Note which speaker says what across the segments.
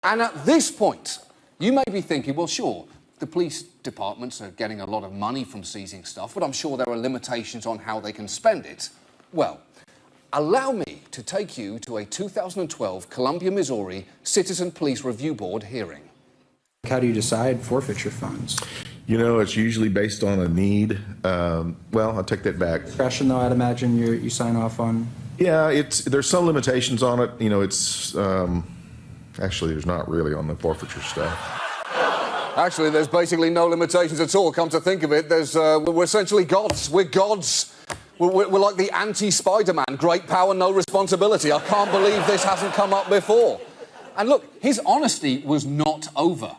Speaker 1: And at this point, you may be thinking, well, sure, the police departments are getting a lot of money from seizing stuff, but I'm sure there are limitations on how they can spend it. Well, allow me to take you to a 2012 Columbia, Missouri Citizen Police Review Board hearing.
Speaker 2: How do you decide forfeiture funds?
Speaker 3: You know, it's usually based on a need. Well, I'll take that back.
Speaker 2: Discretion, though, I'd imagine you sign off on.
Speaker 3: Yeah, there's some limitations on it. You know, it's actually there's not really on the forfeiture stuff.
Speaker 1: Actually, there's basically no limitations at all. Come to think of it, we're essentially gods. We're gods. We're like the anti-Spider-Man. Great power, no responsibility. I can't believe this hasn't come up before. And look, his honesty was not over.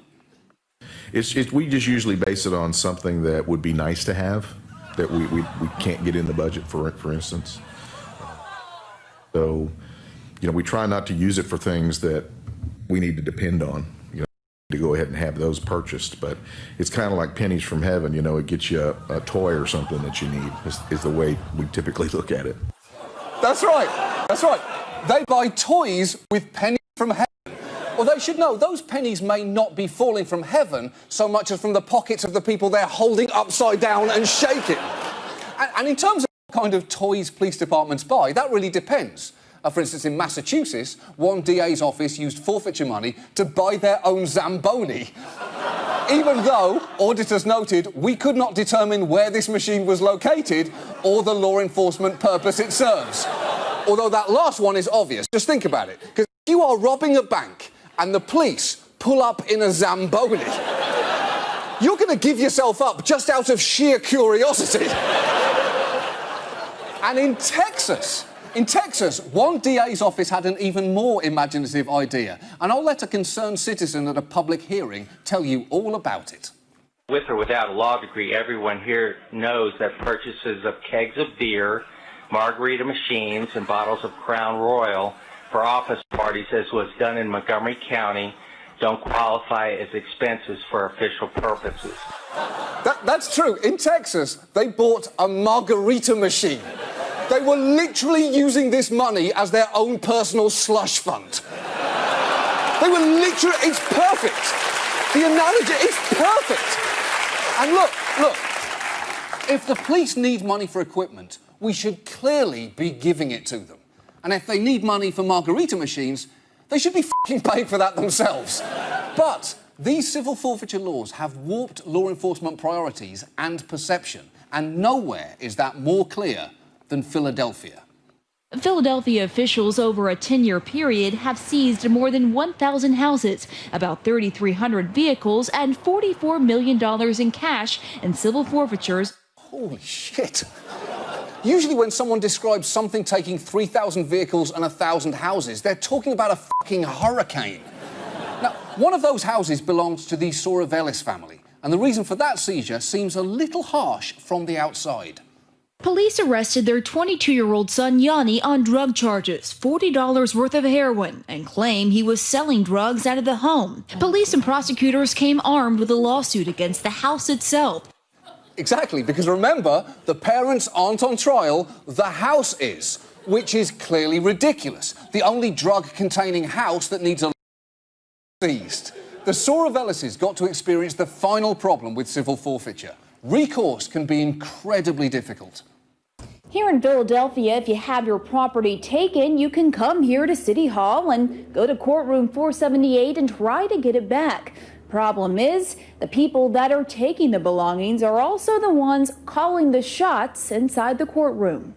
Speaker 3: We just usually base it on something that would be nice to have, that we can't get in the budget, for instance. So, you know, we try not to use it for things that we need to depend on, you know, to go ahead and have those purchased. But it's kind of like pennies from heaven, you know, it gets you a toy or something that you need, is the way we typically look at it.
Speaker 1: That's right. That's right. They buy toys with pennies from heaven. Well, they should know those pennies may not be falling from heaven so much as from the pockets of the people they're holding upside down and shaking. And in terms of what kind of toys police departments buy, that really depends. For instance, in Massachusetts, one DA's office used forfeiture money to buy their own Zamboni. Even though, auditors noted, we could not determine where this machine was located or the law enforcement purpose it serves. Although that last one is obvious. Just think about it. Because if you are robbing a bank and the police pull up in a Zamboni, you're going to give yourself up just out of sheer curiosity. And in Texas, one DA's office had an even more imaginative idea. And I'll let a concerned citizen at a public hearing tell you all about it.
Speaker 4: With or without a law degree, everyone here knows that purchases of kegs of beer, margarita machines, and bottles of Crown Royal for office parties, as was done in Montgomery County, don't qualify as expenses for official purposes.
Speaker 1: That's true. In Texas, they bought a margarita machine. They were literally using this money as their own personal slush fund. They were literally... It's perfect. The analogy is perfect. And look, if the police need money for equipment, we should clearly be giving it to them. And if they need money for margarita machines, they should be f***ing paying for that themselves. But these civil forfeiture laws have warped law enforcement priorities and perception, and nowhere is that more clear than Philadelphia.
Speaker 5: Philadelphia officials over a 10-year period have seized more than 1,000 houses, about 3,300 vehicles, and $44 million in cash and civil forfeitures.
Speaker 1: Holy shit. Usually when someone describes something taking 3,000 vehicles and 1,000 houses, they're talking about a fucking hurricane. Now, one of those houses belongs to the Soravelis family, and the reason for that seizure seems a little harsh from the outside.
Speaker 5: Police arrested their 22-year-old son Yanni on drug charges, $40 worth of heroin, and claim he was selling drugs out of the home. Police and prosecutors came armed with a lawsuit against the house itself.
Speaker 1: Exactly, because remember, the parents aren't on trial, the house is, which is clearly ridiculous. The only drug-containing house that needs a seized. The Soravelises got to experience the final problem with civil forfeiture. Recourse can be incredibly difficult.
Speaker 6: Here in Philadelphia, if you have your property taken, you can come here to City Hall and go to courtroom 478 and try to get it back. Problem is, the people that are taking the belongings are also the ones calling the shots inside the courtroom.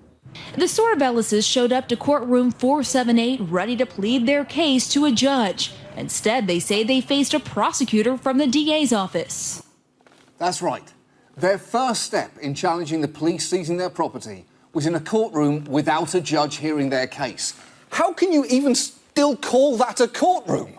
Speaker 5: The Soravelises showed up to courtroom 478 ready to plead their case to a judge. Instead, they say they faced a prosecutor from the DA's office.
Speaker 1: That's right. Their first step in challenging the police seizing their property was in a courtroom without a judge hearing their case. How can you even still call that a courtroom?